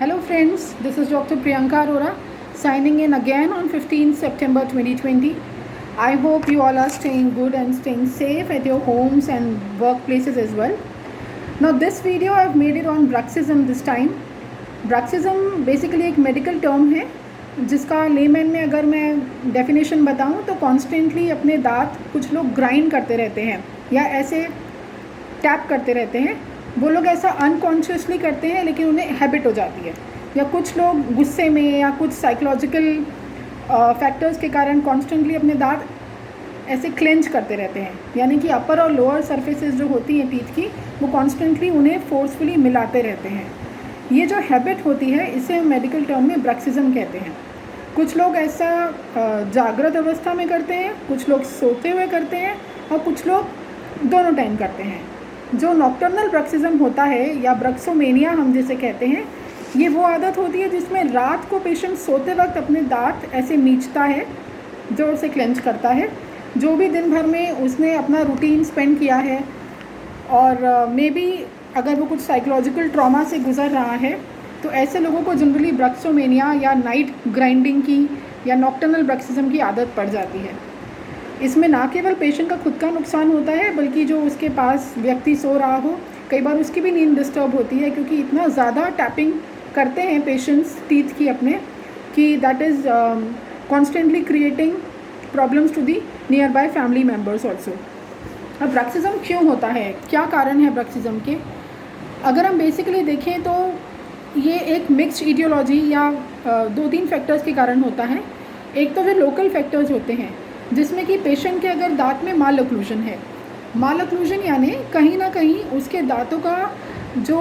Hello friends, this is Dr. Priyanka Arora signing in again on 15th September 2020. I hope you all are staying good and staying safe at your homes and workplaces as well. Now this video I have made it on bruxism this time. Bruxism basically एक medical term है जिसका layman में अगर मैं definition बताऊं तो constantly अपने दांत कुछ लोग ग्राइंड करते रहते हैं या ऐसे टैप करते रहते हैं। वो लोग ऐसा अनकॉन्शियसली करते हैं लेकिन उन्हें हैबिट हो जाती है, या कुछ लोग गुस्से में या कुछ साइकोलॉजिकल फैक्टर्स के कारण कॉन्स्टेंटली अपने दांत ऐसे क्लेंच करते रहते हैं, यानी कि अपर और लोअर सरफेसेस जो होती हैं टीथ की वो कॉन्स्टेंटली उन्हें फोर्सफुली मिलाते रहते हैं। ये जो हैबिट होती है इसे मेडिकल टर्म में ब्रक्सिज्म कहते हैं। कुछ लोग ऐसा जागृत अवस्था में करते हैं, कुछ लोग सोते हुए करते हैं और कुछ लोग दोनों टाइम करते हैं। जो नॉक्टर्नल ब्रक्सिज्म होता है या ब्रक्सोमेनिया हम जिसे कहते हैं, ये वो आदत होती है जिसमें रात को पेशेंट सोते वक्त अपने दांत ऐसे मींचता है, जोर से क्लेंच करता है। जो भी दिन भर में उसने अपना रूटीन स्पेंड किया है और मे बी अगर वो कुछ साइकोलॉजिकल ट्रॉमा से गुजर रहा है तो ऐसे लोगों को जनरली ब्रक्सोमेनिया या नाइट ग्राइंडिंग की या नॉक्टर्नल ब्रक्सिज्म की आदत पड़ जाती है। इसमें ना केवल पेशेंट का खुद का नुकसान होता है बल्कि जो उसके पास व्यक्ति सो रहा हो, कई बार उसकी भी नींद डिस्टर्ब होती है, क्योंकि इतना ज़्यादा टैपिंग करते हैं पेशेंट्स टीथ की अपने कि that is constantly creating problems to the nearby family members also. अब ब्रक्सिज्म क्यों होता है, क्या कारण है ब्रक्सिज्म के? अगर हम बेसिकली देखें तो ये एक मिक्स्ड ईडियोलॉजी या 2-3 फैक्टर्स के कारण होता है। एक तो जो लोकल फैक्टर्स होते हैं जिसमें कि पेशेंट के अगर दांत में माल ओक्लूजन है, माल ओक्लूजन यानी कहीं ना कहीं उसके दांतों का जो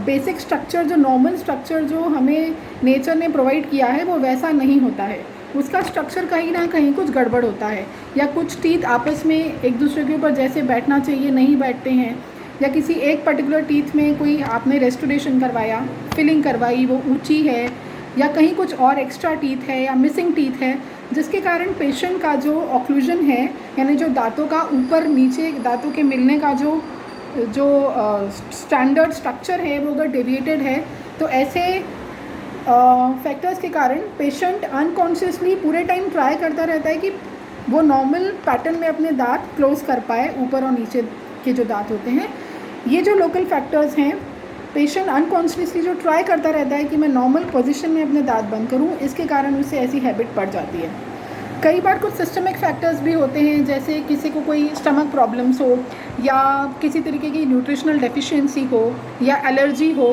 बेसिक स्ट्रक्चर, जो नॉर्मल स्ट्रक्चर जो हमें नेचर ने प्रोवाइड किया है वो वैसा नहीं होता है। उसका स्ट्रक्चर कहीं ना कहीं कुछ गड़बड़ होता है, या कुछ टीथ आपस में एक दूसरे के ऊपर जैसे बैठना चाहिए नहीं बैठते हैं, या किसी एक पर्टिकुलर टीथ में कोई आपने रेस्टोरेशन करवाया, फिलिंग करवाई, वो ऊंची है, या कहीं कुछ और एक्स्ट्रा टीथ है या मिसिंग टीथ है, जिसके कारण पेशेंट का जो ऑक्लूजन है यानी जो दांतों का ऊपर नीचे दांतों के मिलने का जो स्टैंडर्ड स्ट्रक्चर है वो अगर डेविएटेड है तो ऐसे फैक्टर्स के कारण पेशेंट अनकॉन्शियसली पूरे टाइम ट्राई करता रहता है कि वो नॉर्मल पैटर्न में अपने दांत क्लोज कर पाए, ऊपर और नीचे के जो दांत होते हैं। ये जो लोकल फैक्टर्स हैं, पेशेंट अनकॉन्शियसली जो ट्राई करता रहता है कि मैं नॉर्मल पोजीशन में अपने दांत बंद करूं, इसके कारण उसे ऐसी हैबिट पड़ जाती है। कई बार कुछ सिस्टमिक फैक्टर्स भी होते हैं, जैसे किसी को कोई स्टमक प्रॉब्लम्स हो या किसी तरीके की न्यूट्रिशनल डेफिशिएंसी हो या एलर्जी हो,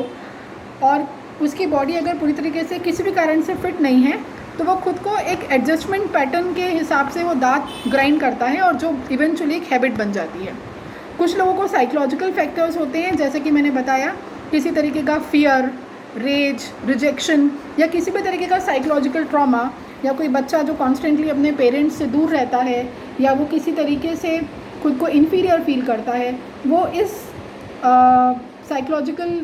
और उसकी बॉडी अगर पूरी तरीके से किसी भी कारण से फिट नहीं है तो वो खुद को एक एडजस्टमेंट पैटर्न के हिसाब से वो दांत ग्राइंड करता है और जो इवेंचुअली एक हैबिट बन जाती है। कुछ लोगों को साइकोलॉजिकल फैक्टर्स होते हैं, जैसे कि मैंने बताया, किसी तरीके का फियर, रेज, रिजेक्शन या किसी भी तरीके का साइकोलॉजिकल ट्रॉमा, या कोई बच्चा जो कॉन्स्टेंटली अपने पेरेंट्स से दूर रहता है या वो किसी तरीके से खुद को इन्फीरियर फील करता है, वो इस साइकोलॉजिकल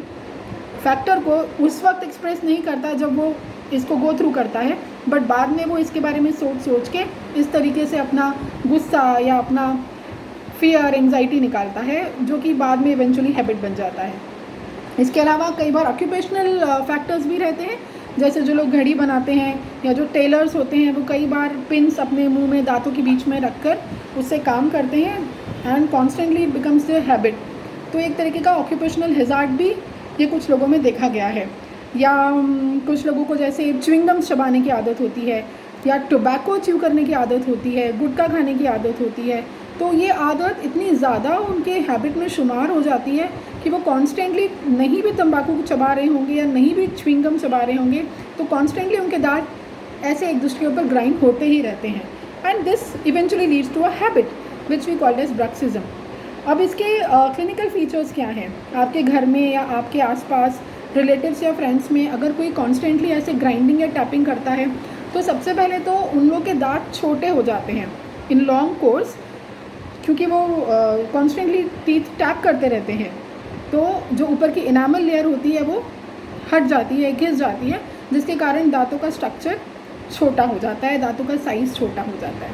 फैक्टर को उस वक्त एक्सप्रेस नहीं करता जब वो इसको गो थ्रू करता है, बट बाद में वो इसके बारे में सोच के इस तरीके से अपना गुस्सा या अपना फियर, एंग्जाइटी निकालता है, जो कि बाद में इवेंचुअली हैबिट बन जाता है। इसके अलावा कई बार ऑक्यूपेशनल फैक्टर्स भी रहते हैं, जैसे जो लोग घड़ी बनाते हैं या जो टेलर्स होते हैं वो कई बार पिन्स अपने मुंह में दांतों के बीच में रखकर उससे काम करते हैं and constantly it becomes there habit. तो एक तरीके का ऑक्यूपेशनल हैज़ार्ड भी ये कुछ लोगों में देखा गया है। या कुछ लोगों को जैसे च्युइंगम्स चबाने की आदत होती है या टोबैको च्यू करने की आदत होती है, गुटखा खाने की आदत होती है, तो ये आदत इतनी ज़्यादा उनके हैबिट में शुमार हो जाती है कि वो कॉन्स्टेंटली नहीं भी तंबाकू चबा रहे होंगे या नहीं भी च्युइंगम चबा रहे होंगे तो कॉन्स्टेंटली उनके दांत ऐसे एक दूसरे के ऊपर ग्राइंड होते ही रहते हैं, and this eventually leads to a habit which we called as bruxism. अब इसके क्लिनिकल फीचर्स क्या हैं? आपके घर में या आपके आसपास रिलेटिव्स या फ्रेंड्स में अगर कोई कॉन्स्टेंटली ऐसे ग्राइंडिंग या टैपिंग करता है तो सबसे पहले तो उन लोग के दांत छोटे हो जाते हैं इन लॉन्ग कोर्स, क्योंकि वो कॉन्स्टेंटली टीथ टैप करते रहते हैं, तो जो ऊपर की इनामल लेयर होती है वो हट जाती है, घिस जाती है, जिसके कारण दांतों का स्ट्रक्चर छोटा हो जाता है, दांतों का साइज़ छोटा हो जाता है।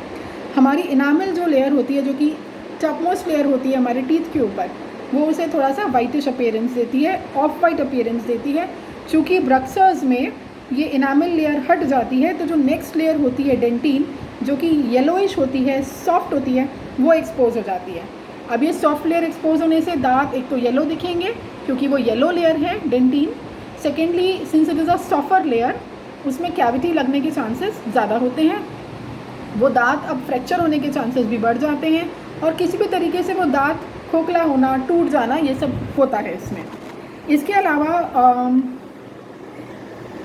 हमारी इनामल जो लेयर होती है, जो कि टॉपमोस्ट लेयर होती है हमारे टीथ के ऊपर, वो उसे थोड़ा सा वाइटिश अपीयरेंस देती है, ऑफ वाइट अपीयरेंस देती है, चूँकि ब्रक्सर्स में ये इनामल लेयर हट जाती है तो जो नेक्स्ट लेयर होती है डेंटिन, जो कि येलोइश होती है, सॉफ्ट होती है, वो एक्सपोज हो जाती है। अब ये सॉफ्ट लेयर एक्सपोज होने से दांत एक तो येलो दिखेंगे क्योंकि वो येलो लेयर है dentin. Secondly, since it is a softer layer, उसमें कैविटी लगने के चांसेस ज़्यादा होते हैं। वो दांत अब फ्रैक्चर होने के चांसेस भी बढ़ जाते हैं और किसी भी तरीके से वो दांत खोखला होना, टूट जाना, ये सब होता है इसमें। इसके अलावा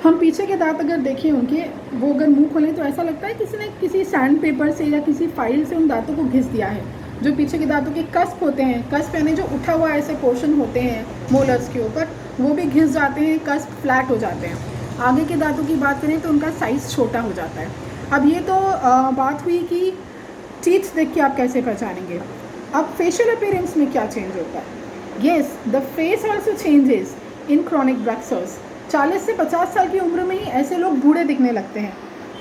हम पीछे के दांत अगर देखें उनके, वो अगर मुंह खोलें तो ऐसा लगता है किसी ने किसी सैंड पेपर से या किसी फाइल से उन दांतों को घिस दिया है। जो पीछे के दांतों के कस्प होते हैं, कस्प यानी जो उठा हुआ ऐसे पोर्शन होते हैं मोलर्स के ऊपर, वो भी घिस जाते हैं, कस्प फ्लैट हो जाते हैं। आगे के दांतों की बात करें तो उनका साइज़ छोटा हो जाता है। अब ये तो बात हुई कि टीथ देख के आप कैसे पहचानेंगे। अब फेशियल अपीयरेंस में क्या चेंज होता है? Yes, the face also changes in chronic bruxers. 40 से 50 साल की उम्र में ही ऐसे लोग बूढ़े दिखने लगते हैं।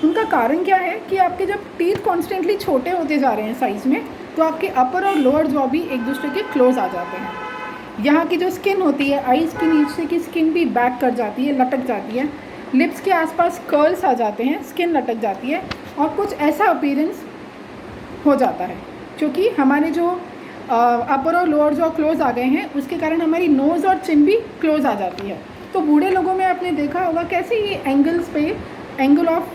उनका कारण क्या है कि आपके जब टीथ कॉन्स्टेंटली छोटे होते जा रहे हैं साइज़ में, तो आपके अपर और लोअर जॉ भी एक दूसरे के क्लोज आ जाते हैं। यहाँ की जो स्किन होती है, आईज के नीचे की स्किन भी बैक कर जाती है, लटक जाती है। लिप्स के आसपास कर्ल्स आ जाते हैं, स्किन लटक जाती है और कुछ ऐसा अपीयरेंस हो जाता है। क्योंकि हमारे जो अपर और लोअर जॉ क्लोज आ गए हैं, उसके कारण हमारी नोज़ और चिन भी क्लोज आ जाती है। तो बूढ़े लोगों में आपने देखा होगा कैसे ये एंगल्स पे, एंगल ऑफ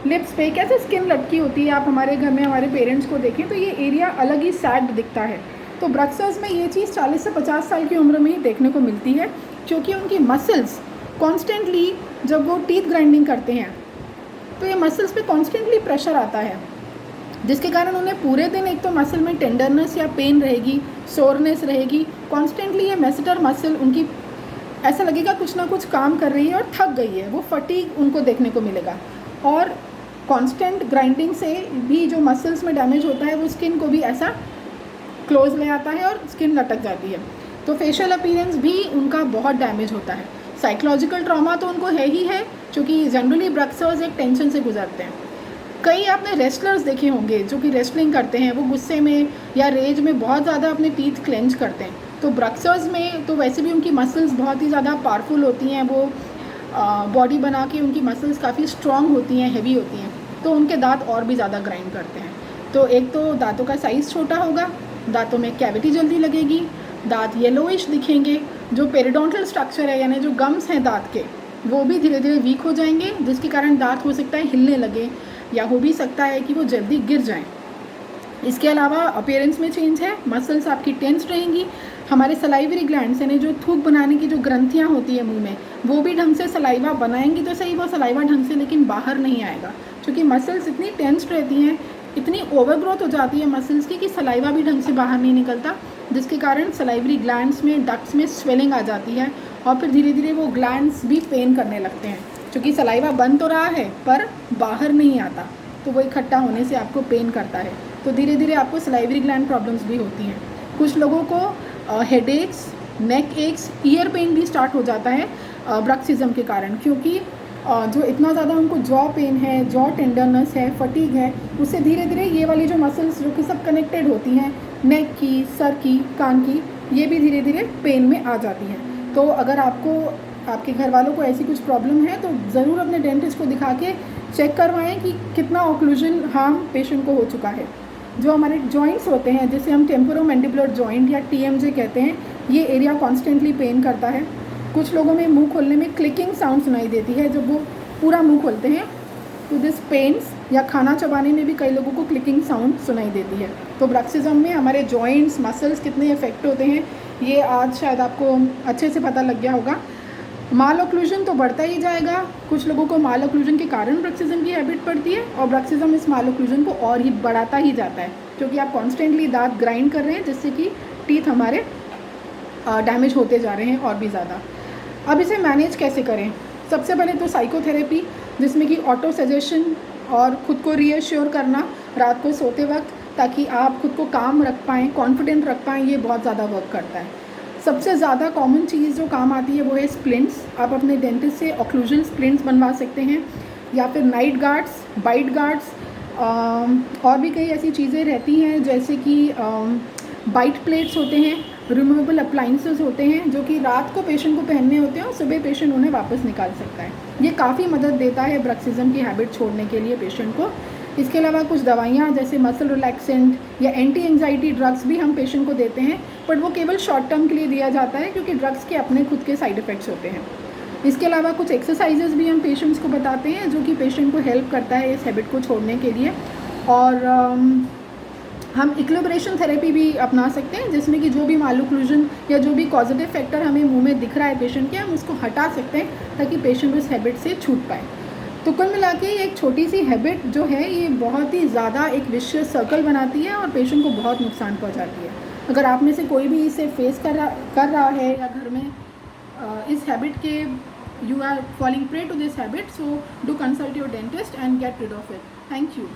लिप्स पे कैसे स्किन लटकी होती है। आप हमारे घर में हमारे पेरेंट्स को देखें तो ये एरिया अलग ही सैड दिखता है। तो ब्रक्सर्स में ये चीज़ 40 से 50 साल की उम्र में ही देखने को मिलती है, क्योंकि उनकी मसल्स कॉन्स्टेंटली, जब वो टीथ ग्राइंडिंग करते हैं तो ये मसल्स पे कॉन्स्टेंटली प्रेशर आता है, जिसके कारण उन्हें पूरे दिन एक तो मसल में टेंडरनेस या पेन रहेगी, सोरनेस रहेगी, कॉन्स्टेंटली ये मेसेटर मसल उनकी ऐसा लगेगा कुछ ना कुछ काम कर रही है और थक गई है, वो फटीग उनको देखने को मिलेगा। और कांस्टेंट ग्राइंडिंग से भी जो मसल्स में डैमेज होता है वो स्किन को भी ऐसा क्लोज ले आता है और स्किन लटक जाती है। तो फेशियल अपीयरेंस भी उनका बहुत डैमेज होता है। साइकोलॉजिकल ट्रॉमा तो उनको है ही है, क्योंकि जनरली ब्रक्सर्स एक टेंशन से गुजरते हैं। कई आपने रेसलर्स देखे होंगे जो कि रेसलिंग करते हैं, वो गुस्से में या रेज में बहुत ज़्यादा अपने टीथ क्लेंच करते हैं। तो ब्रक्सर्स में तो वैसे भी उनकी मसल्स बहुत ही ज़्यादा पावरफुल होती हैं, वो बॉडी बना के उनकी मसल्स काफ़ी स्ट्रॉन्ग होती हैं, हैवी होती हैं, तो उनके दांत और भी ज़्यादा ग्राइंड करते हैं। तो एक तो दांतों का साइज़ छोटा होगा, दांतों में कैविटी जल्दी लगेगी, दांत येलोइश दिखेंगे, जो पेरिडोंटल स्ट्रक्चर है यानी जो गम्स हैं दांत के, वो भी धीरे धीरे वीक हो जाएंगे, जिसके कारण दांत हो सकता है हिलने लगे या हो भी सकता है कि वो जल्दी गिर जाएं। इसके अलावा अपीयरेंस में चेंज है, मसल्स आपकी टेंस रहेंगी, हमारे सलाइवरी ग्लैंड्स यानी जो थूक बनाने की जो ग्रंथियाँ होती है मुंह में, वो भी ढंग से सलाइवा बनाएंगी तो सही, वो सलाइवा ढंग से लेकिन बाहर नहीं आएगा, क्योंकि मसल्स इतनी टेंस्ड रहती हैं, इतनी ओवरग्रोथ हो जाती है मसल्स की कि सलाइवा भी ढंग से बाहर नहीं निकलता, जिसके कारण सलाइवरी ग्लैंड्स में, डक्ट्स में स्वेलिंग आ जाती है और फिर धीरे धीरे वो ग्लैंड्स भी पेन करने लगते हैं, क्योंकि सलाइवा बन तो रहा है पर बाहर नहीं आता, तो वो इकट्ठा होने से आपको पेन करता है। तो धीरे धीरे आपको सलाइवरी ग्लैंड प्रॉब्लम्स भी होती हैं। कुछ लोगों को हेडेक्स, नेक एक्स, ईयर पेन भी स्टार्ट हो जाता है ब्रक्सिज्म के कारण, क्योंकि जो इतना ज़्यादा उनको जॉ पेन है, जॉ टेंडरनेस है, फटीग है, उससे धीरे धीरे ये वाली जो मसल्स जो कि सब कनेक्टेड होती हैं, नेक की, सर की, कान की, ये भी धीरे धीरे पेन में आ जाती हैं। तो अगर आपके घर वालों को ऐसी कुछ प्रॉब्लम है तो ज़रूर अपने डेंटिस्ट को दिखा के चेक करवाएं कि कितना ऑक्लूजन हार्म पेशेंट को हो चुका है। जो हमारे जॉइंट्स होते हैं, जिसे हम टेम्पोरोमैंडिबुलर जॉइंट या TMJ कहते हैं, ये एरिया कॉन्स्टेंटली पेन करता है। कुछ लोगों में मुंह खोलने में क्लिकिंग साउंड सुनाई देती है जब वो पूरा मुंह खोलते हैं, तो दिस पेन्स, या खाना चबाने में भी कई लोगों को क्लिकिंग साउंड सुनाई देती है। तो ब्रक्सिज्म में हमारे जॉइंट्स, मसल्स कितने इफेक्ट होते हैं, ये आज शायद आपको अच्छे से पता लग गया होगा। माल ऑक्लूजन तो बढ़ता ही जाएगा, कुछ लोगों को माल ऑक्लूजन के कारण ब्रक्सिज्म की हैबिट पड़ती है, और ब्रक्सिज्म इस माल ऑक्लूजन को और ही बढ़ाता ही जाता है, क्योंकि आप कॉन्स्टेंटली दांत ग्राइंड कर रहे हैं, जिससे कि टीथ हमारे डैमेज होते जा रहे हैं और भी ज़्यादा। अब इसे मैनेज कैसे करें? सबसे पहले तो साइकोथेरेपी, जिसमें कि ऑटो सजेशन और ख़ुद को रीअश्योर करना रात को सोते वक्त, ताकि आप खुद को काम रख पाएँ, कॉन्फिडेंट रख पाएँ, ये बहुत ज़्यादा वर्क करता है। सबसे ज़्यादा कॉमन चीज़ जो काम आती है वो है स्प्लिंट्स। आप अपने डेंटिस्ट से ऑक्लूजन स्प्लिंट्स बनवा सकते हैं, या फिर नाइट गार्ड्स, बाइट गार्ड्स, और भी कई ऐसी चीज़ें रहती हैं, जैसे कि बाइट प्लेट्स होते हैं, रिमूवेबल अप्लाइंसेस होते हैं जो कि रात को पेशेंट को पहनने होते हैं और सुबह पेशेंट उन्हें वापस निकाल सकता है। ये काफ़ी मदद देता है ब्रक्सिज्म की हैबिट छोड़ने के लिए पेशेंट को। इसके अलावा कुछ दवाइयाँ जैसे मसल रिलैक्सेंट या एंटी एंजाइटी ड्रग्स भी हम पेशेंट को देते हैं, बट वो केवल शॉर्ट टर्म के लिए दिया जाता है क्योंकि ड्रग्स के अपने खुद के साइड इफ़ेक्ट्स होते हैं। इसके अलावा कुछ एक्सरसाइजेज भी हम पेशेंट्स को बताते हैं जो कि पेशेंट को हेल्प करता है इस हैबिट को छोड़ने के लिए। और हम इक्विलिब्रेशन थेरेपी भी अपना सकते हैं जिसमें कि जो भी मालूक्लूजन या जो भी कॉजेटिव फैक्टर हमें मुंह में दिख रहा है पेशेंट के, हम उसको हटा सकते हैं ताकि पेशेंट उस हैबिट से छूट पाए। तो कुल मिला के एक छोटी सी हैबिट जो है ये बहुत ही ज़्यादा एक विशियस सर्कल बनाती है और पेशेंट को बहुत नुकसान पहुंचाती है। अगर आप में से कोई भी इसे फेस कर रहा है या घर में इस हैबिट के you are falling prey to this habit, so do consult your dentist and get rid of it. Thank you.